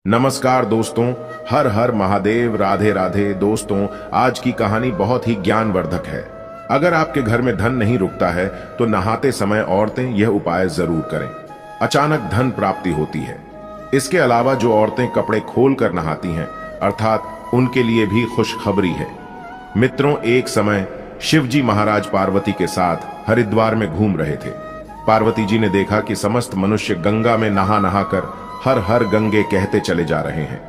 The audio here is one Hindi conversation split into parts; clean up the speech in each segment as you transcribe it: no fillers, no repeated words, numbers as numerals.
नमस्कार दोस्तों, हर हर महादेव, राधे राधे। दोस्तों, आज की कहानी बहुत ही ज्ञानवर्धक है। अगर आपके घर में धन नहीं रुकता है तो नहाते समय औरतें यह उपाय जरूर करें। अचानक धन प्राप्ति होती है। इसके अलावा जो औरतें कपड़े खोल कर नहाती हैं, अर्थात उनके लिए भी खुशखबरी है। मित्रों, एक समय शिवजी महाराज पार्वती के साथ हरिद्वार में घूम रहे थे। पार्वती जी ने देखा कि समस्त मनुष्य गंगा में नहा नहा कर हर हर गंगे कहते चले जा रहे हैं।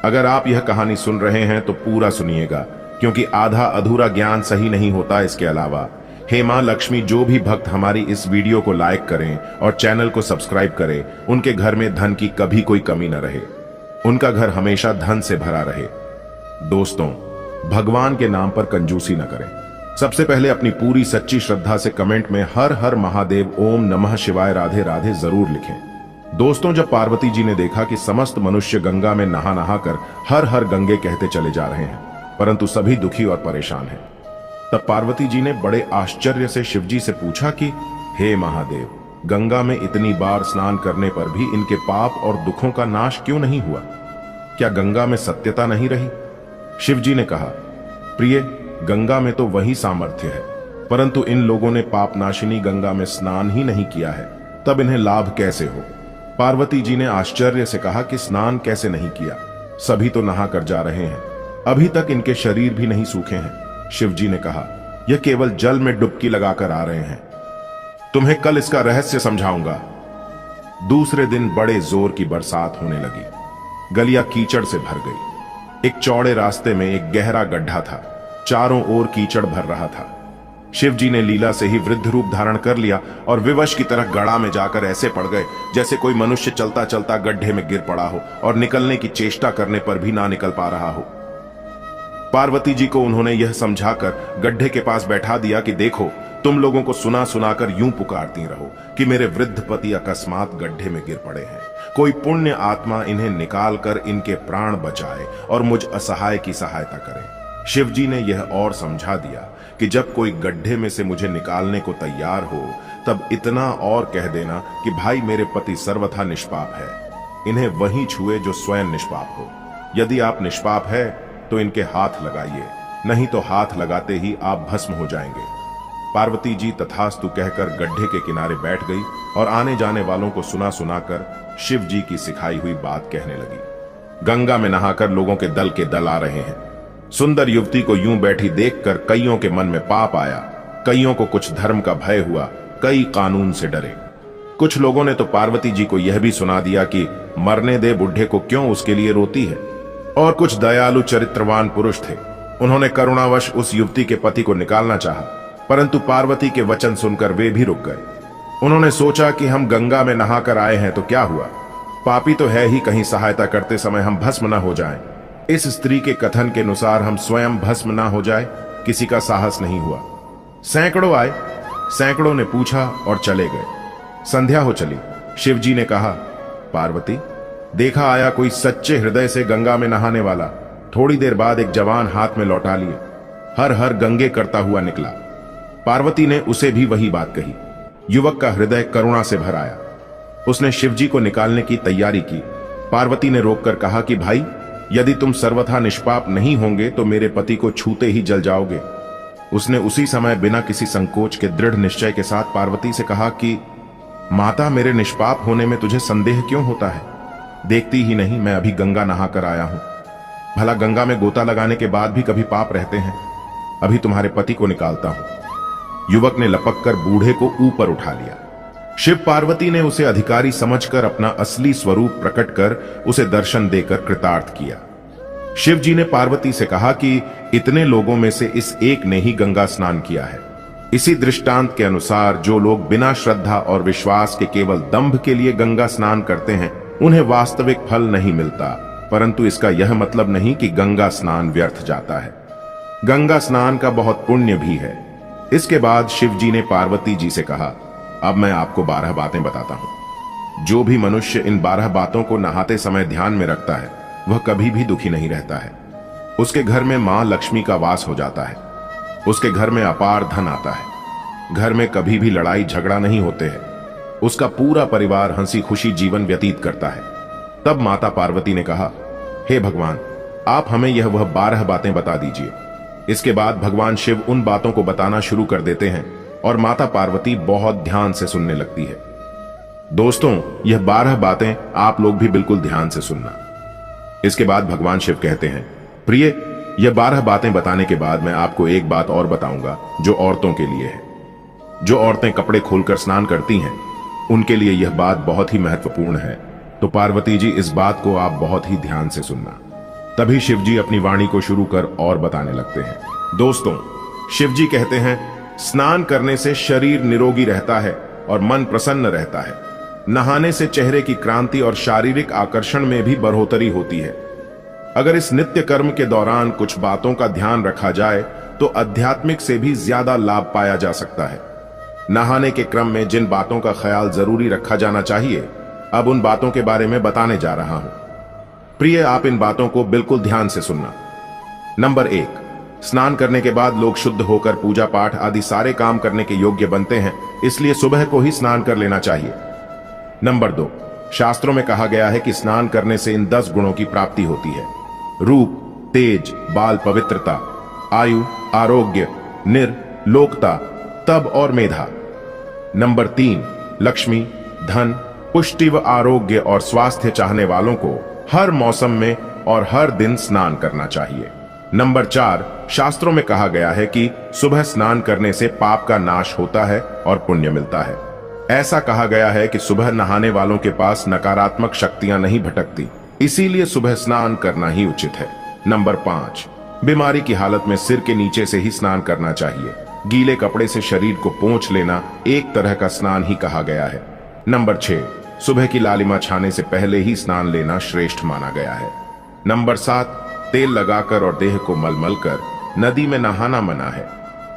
अगर आप यह कहानी सुन रहे हैं तो पूरा सुनिएगा, क्योंकि आधा अधूरा ज्ञान सही नहीं होता। इसके अलावा हे मां लक्ष्मी, जो भी भक्त हमारी इस वीडियो को लाइक करें और चैनल को सब्सक्राइब करें, उनके घर में धन की कभी कोई कमी न रहे, उनका घर हमेशा धन से भरा रहे। दोस्तों, भगवान के नाम पर कंजूसी न करें। सबसे पहले अपनी पूरी सच्ची श्रद्धा से कमेंट में हर हर महादेव, ओम नमः शिवाय, राधे राधे जरूर लिखें। दोस्तों, जब पार्वती जी ने देखा कि समस्त मनुष्य गंगा में नहा नहा कर हर हर गंगे कहते चले जा रहे हैं, परंतु सभी दुखी और परेशान हैं, तब पार्वती जी ने बड़े आश्चर्य से शिवजी से पूछा कि हे महादेव, गंगा में इतनी बार स्नान करने पर भी इनके पाप और दुखों का नाश क्यों नहीं हुआ? क्या गंगा में सत्यता नहीं रही? शिवजी ने कहा, प्रिय, गंगा में तो वही सामर्थ्य है, परंतु इन लोगों ने पापनाशिनी गंगा में स्नान ही नहीं किया है, तब इन्हें लाभ कैसे हो? पार्वती जी ने आश्चर्य से कहा कि स्नान कैसे नहीं किया? सभी तो नहा कर जा रहे हैं, अभी तक इनके शरीर भी नहीं सूखे हैं। शिवजी ने कहा, यह केवल जल में डुबकी लगाकर आ रहे हैं, तुम्हें कल इसका रहस्य समझाऊंगा। दूसरे दिन बड़े जोर की बरसात होने लगी। गलियां कीचड़ से भर गई। एक चौड़े रास्ते में एक गहरा गड्ढा था। चारों ओर कीचड़ भर रहा था। शिवजी ने लीला से ही वृद्ध रूप धारण कर लिया और विवश की तरह गड़ा में जाकर ऐसे पड़ गए जैसे कोई मनुष्य चलता चलता गड्ढे में गिर पड़ा हो और निकलने की चेष्टा करने पर भी ना निकल पा रहा हो। पार्वती जी को उन्होंने यह समझाकर गड्ढे के पास बैठा दिया कि देखो, तुम लोगों को सुना सुनाकर यूं पुकारती रहो कि मेरे वृद्ध पति अकस्मात गड्ढे में गिर पड़े हैं। कोई पुण्य आत्मा इन्हें निकाल कर इनके प्राण बचाए और मुझ असहाय की सहायता करे। शिवजी ने यह और समझा दिया कि जब कोई गड्ढे में से मुझे निकालने को तैयार हो, तब इतना और कह देना कि भाई, मेरे पति सर्वथा निष्पाप है, इन्हें वही छुए जो स्वयं निष्पाप हो। यदि आप निष्पाप है तो इनके हाथ लगाइए, नहीं तो हाथ लगाते ही आप भस्म हो जाएंगे। पार्वती जी तथास्तु कहकर गड्ढे के किनारे बैठ गई और आने जाने वालों को सुना सुनाकर शिव जी की सिखाई हुई बात कहने लगी। गंगा में नहाकर लोगों के दल आ रहे हैं। सुंदर युवती को यूं बैठी देखकर कईयों के मन में पाप आया। कईयों को कुछ धर्म का भय हुआ, कई कानून से डरे। कुछ लोगों ने तो पार्वती जी को यह भी सुना दिया कि मरने दे बुढ़े को, क्यों उसके लिए रोती है। और कुछ दयालु चरित्रवान पुरुष थे, उन्होंने करुणावश उस युवती के पति को निकालना चाहा, परंतु पार्वती के वचन सुनकर वे भी रुक गए। उन्होंने सोचा कि हम गंगा में नहाकर आए हैं तो क्या हुआ, पापी तो है ही, कहीं सहायता करते समय हम भस्म न हो जाएं। इस स्त्री के कथन के अनुसार हम स्वयं भस्म ना हो जाए, किसी का साहस नहीं हुआ। सैकड़ों आए, सैकड़ों ने पूछा और चले गए। संध्या हो चली। शिवजी ने कहा, पार्वती, देखा आया कोई सच्चे हृदय से गंगा में नहाने वाला। थोड़ी देर बाद एक जवान हाथ में लौटा लिए, हर हर गंगे करता हुआ निकला। पार्वती ने उसे भी वही बात कही। युवक का हृदय करुणा से भर आया। उसने शिवजी को निकालने की तैयारी की। पार्वती ने रोककर कहा कि भाई, यदि तुम सर्वथा निष्पाप नहीं होंगे तो मेरे पति को छूते ही जल जाओगे। उसने उसी समय बिना किसी संकोच के दृढ़ निश्चय के साथ पार्वती से कहा कि माता, मेरे निष्पाप होने में तुझे संदेह क्यों होता है? देखती ही नहीं, मैं अभी गंगा नहाकर आया हूं। भला गंगा में गोता लगाने के बाद भी कभी पाप रहते हैं? अभी तुम्हारे पति को निकालता हूं। युवक ने लपककर बूढ़े को ऊपर उठा लिया। शिव पार्वती ने उसे अधिकारी समझकर अपना असली स्वरूप प्रकट कर उसे दर्शन देकर कृतार्थ किया। शिव जी ने पार्वती से कहा कि इतने लोगों में से इस एक ने ही गंगा स्नान किया है। इसी दृष्टांत के अनुसार जो लोग बिना श्रद्धा और विश्वास के केवल दंभ के लिए गंगा स्नान करते हैं, उन्हें वास्तविक फल नहीं मिलता, परंतु इसका यह मतलब नहीं कि गंगा स्नान व्यर्थ जाता है। गंगा स्नान का बहुत पुण्य भी है। इसके बाद शिव जी ने पार्वती जी से कहा, अब मैं आपको 12 बातें बताता हूं। जो भी मनुष्य इन 12 बातों को नहाते समय ध्यान में रखता है, वह कभी भी दुखी नहीं रहता है। उसके घर में मां लक्ष्मी का वास हो जाता है। उसके घर में अपार धन आता है। घर में कभी भी लड़ाई झगड़ा नहीं होते हैं। उसका पूरा परिवार हंसी खुशी जीवन व्यतीत करता है। तब माता पार्वती ने कहा, हे भगवान, आप हमें यह वह 12 बातें बता दीजिए। इसके बाद भगवान शिव उन बातों को बताना शुरू कर देते हैं और माता पार्वती बहुत ध्यान से सुनने लगती है। दोस्तों, यह 12 बातें आप लोग भी बिल्कुल ध्यान से सुनना। इसके बाद भगवान शिव कहते हैं, प्रिय, यह 12 बातें बताने के बाद मैं आपको एक बात और बताऊंगा जो औरतों के लिए है। जो औरतें कपड़े खोलकर स्नान करती हैं, उनके लिए यह बात बहुत ही महत्वपूर्ण है। तो पार्वती जी, इस बात को आप बहुत ही ध्यान से सुनना। तभी शिव जी अपनी वाणी को शुरू कर और बताने लगते हैं। दोस्तों, शिव जी कहते हैं, स्नान करने से शरीर निरोगी रहता है और मन प्रसन्न रहता है। नहाने से चेहरे की क्रांति और शारीरिक आकर्षण में भी बढ़ोतरी होती है। अगर इस नित्य कर्म के दौरान कुछ बातों का ध्यान रखा जाए तो आध्यात्मिक से भी ज्यादा लाभ पाया जा सकता है। नहाने के क्रम में जिन बातों का ख्याल जरूरी रखा जाना चाहिए, अब उन बातों के बारे में बताने जा रहा हूं। प्रिय, आप इन बातों को बिल्कुल ध्यान से सुनना। नंबर 1, स्नान करने के बाद लोग शुद्ध होकर पूजा पाठ आदि सारे काम करने के योग्य बनते हैं, इसलिए सुबह को ही स्नान कर लेना चाहिए। नंबर 2, शास्त्रों में कहा गया है कि स्नान करने से इन 10 गुणों की प्राप्ति होती है: रूप, तेज, बाल पवित्रता, आयु, आरोग्य, लोकता, तप और मेधा। नंबर 3, लक्ष्मी, धन, पुष्टि व आरोग्य और स्वास्थ्य चाहने वालों को हर मौसम में और हर दिन स्नान करना चाहिए। नंबर 4, शास्त्रों में कहा गया है कि सुबह स्नान करने से पाप का नाश होता है और पुण्य मिलता है। ऐसा कहा गया है कि सुबह नहाने वालों के पास नकारात्मक शक्तियां नहीं भटकती, इसीलिए सुबह स्नान करना ही उचित है। नंबर 5, बीमारी की हालत में सिर के नीचे से ही स्नान करना चाहिए। गीले कपड़े से शरीर को पोंछ लेना एक तरह का स्नान ही कहा गया है। नंबर 6, सुबह की लालिमा छाने से पहले ही स्नान लेना श्रेष्ठ माना गया है। नंबर 7, तेल लगाकर और देह को मलमल कर नदी में नहाना मना है।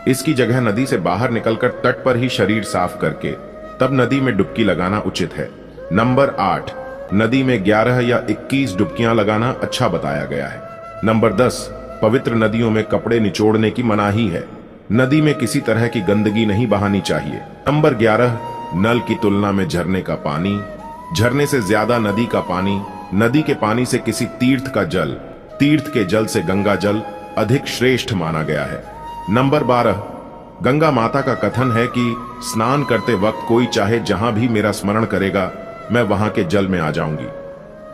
इसकी जगह नदी से बाहर निकलकर तट पर ही शरीर साफ करके तब नदी में डुबकी लगाना उचित है। नंबर 8, नदी में 11 या 21 डुबकियां लगाना अच्छा बताया गया है। नंबर 10, पवित्र नदियों में कपड़े निचोड़ने की मनाही है। नदी में किसी तरह की गंदगी नहीं बहानी चाहिए। नंबर 11, नल की तुलना में झरने का पानी, झरने से ज्यादा नदी का पानी, नदी के पानी से किसी तीर्थ का जल, तीर्थ के जल से गंगा जल अधिक श्रेष्ठ माना गया है। नंबर 12, गंगा माता का कथन है कि स्नान करते वक्त कोई चाहे जहां भी मेरा स्मरण करेगा, मैं वहां के जल में आ जाऊंगी।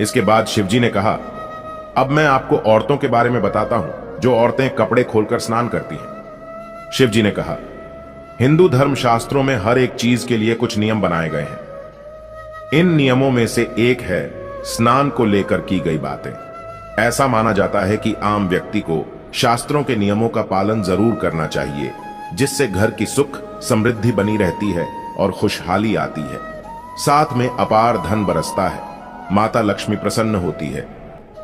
इसके बाद शिवजी ने कहा, अब मैं आपको औरतों के बारे में बताता हूं जो औरतें कपड़े खोलकर स्नान करती हैं। शिवजी ने कहा, हिंदू धर्म शास्त्रों में हर एक चीज के लिए कुछ नियम बनाए गए हैं। इन नियमों में से एक है स्नान को लेकर की गई बातें। ऐसा माना जाता है कि आम व्यक्ति को शास्त्रों के नियमों का पालन जरूर करना चाहिए, जिससे घर की सुख समृद्धि बनी रहती है और खुशहाली आती है। साथ में अपार धन बरसता है, माता लक्ष्मी प्रसन्न होती है।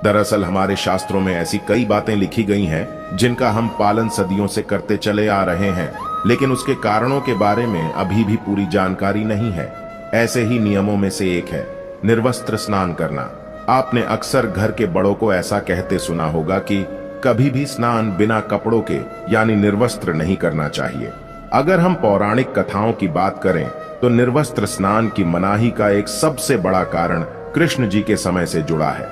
दरअसल हमारे शास्त्रों में ऐसी कई बातें लिखी गई हैं जिनका हम पालन सदियों से करते चले आ रहे हैं, लेकिन उसके कारणों के बारे में अभी भी पूरी जानकारी नहीं है। ऐसे ही नियमों में से एक है निर्वस्त्र स्नान करना। आपने अक्सर घर के बड़ों को ऐसा कहते सुना होगा कि कभी भी स्नान बिना कपड़ों के यानी निर्वस्त्र नहीं करना चाहिए। अगर हम पौराणिक कथाओं की बात करें तो निर्वस्त्र स्नान की मनाही का एक सबसे बड़ा कारण कृष्ण जी के समय से जुड़ा है।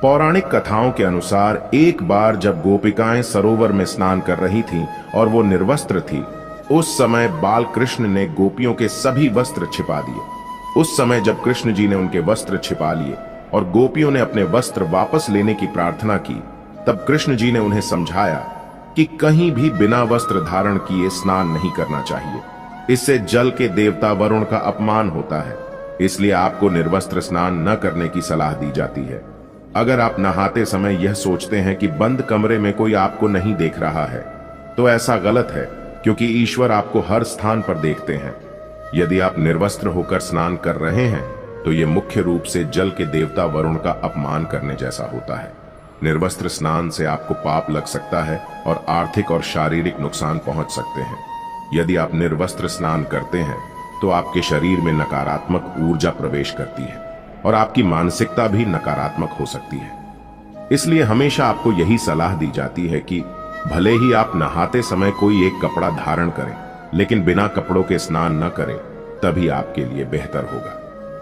पौराणिक कथाओं के अनुसार एक बार जब गोपिकाएं सरोवर में स्नान कर रही थीं और वो निर्वस्त्र थी, उस समय बाल कृष्ण ने गोपियों के सभी वस्त्र छिपा दिए। उस समय जब कृष्ण जी ने उनके वस्त्र छिपा लिए और गोपियों ने अपने वस्त्र वापस लेने की प्रार्थना की, तब कृष्ण जी ने उन्हें समझाया कि कहीं भी बिना वस्त्र धारण किए स्नान नहीं करना चाहिए। इससे जल के देवता वरुण का अपमान होता है, इसलिए आपको निर्वस्त्र स्नान न करने की सलाह दी जाती है। अगर आप नहाते समय यह सोचते हैं कि बंद कमरे में कोई आपको नहीं देख रहा है, तो ऐसा गलत है, क्योंकि ईश्वर आपको हर स्थान पर देखते हैं। यदि आप निर्वस्त्र होकर स्नान कर रहे हैं तो यह मुख्य रूप से जल के देवता वरुण का अपमान करने जैसा होता है। निर्वस्त्र स्नान से आपको पाप लग सकता है और आर्थिक और शारीरिक नुकसान पहुंच सकते हैं। यदि आप निर्वस्त्र स्नान करते हैं तो आपके शरीर में नकारात्मक ऊर्जा प्रवेश करती है और आपकी मानसिकता भी नकारात्मक हो सकती है। इसलिए हमेशा आपको यही सलाह दी जाती है कि भले ही आप नहाते समय कोई एक कपड़ा धारण करें, लेकिन बिना कपड़ों के स्नान न करें, तभी आपके लिए बेहतर होगा।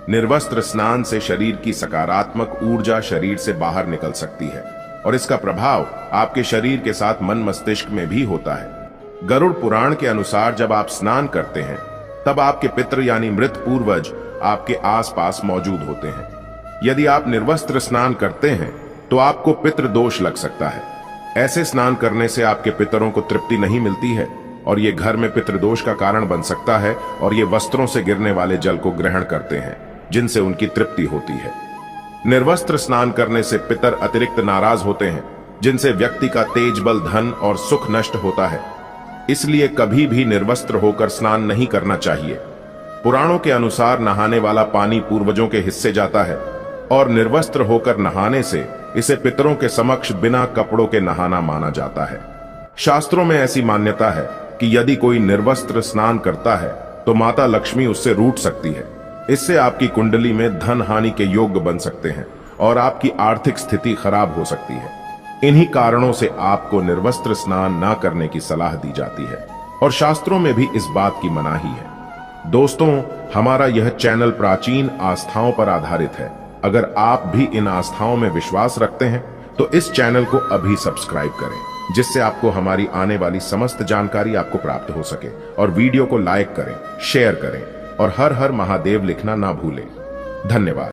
निर्वस्त्र स्नान से शरीर की सकारात्मक ऊर्जा शरीर से बाहर निकल सकती है और इसका प्रभाव आपके शरीर के साथ मन मस्तिष्क में भी होता है। गरुड़ पुराण के अनुसार जब आप स्नान करते हैं तब आपके पितृ यानी मृत पूर्वज आपके आसपास मौजूद होते हैं। यदि आप निर्वस्त्र स्नान करते हैं तो आपको पितृ दोष लग सकता है। ऐसे स्नान करने से आपके पितरों को तृप्ति नहीं मिलती है और ये घर में पितृदोष का कारण बन सकता है और ये वस्त्रों से गिरने वाले जल को ग्रहण करते हैं जिनसे उनकी तृप्ति होती है। निर्वस्त्र स्नान करने से पितर अतिरिक्त नाराज होते हैं जिनसे व्यक्ति का तेज बल धन और सुख नष्ट होता है। इसलिए कभी भी निर्वस्त्र होकर स्नान नहीं करना चाहिए। पुराणों के अनुसार नहाने वाला पानी पूर्वजों के हिस्से जाता है और निर्वस्त्र होकर नहाने से इसे पितरों के समक्ष बिना कपड़ों के नहाना माना जाता है। शास्त्रों में ऐसी मान्यता है कि यदि कोई निर्वस्त्र स्नान करता है तो माता लक्ष्मी उससे रूठ सकती है। इससे आपकी कुंडली में धन हानि के योग बन सकते हैं और आपकी आर्थिक स्थिति खराब हो सकती है। इन्हीं कारणों से आपको निर्वस्त्र स्नान न करने की सलाह दी जाती है और शास्त्रों में भी इस बात की मनाही है। दोस्तों, हमारा यह चैनल प्राचीन आस्थाओं पर आधारित है। अगर आप भी इन आस्थाओं में विश्वास रखते हैं तो इस चैनल को अभी सब्सक्राइब करें जिससे आपको हमारी आने वाली समस्त जानकारी आपको प्राप्त हो सके और वीडियो को लाइक करें, शेयर करें और हर हर महादेव लिखना ना भूलें। धन्यवाद।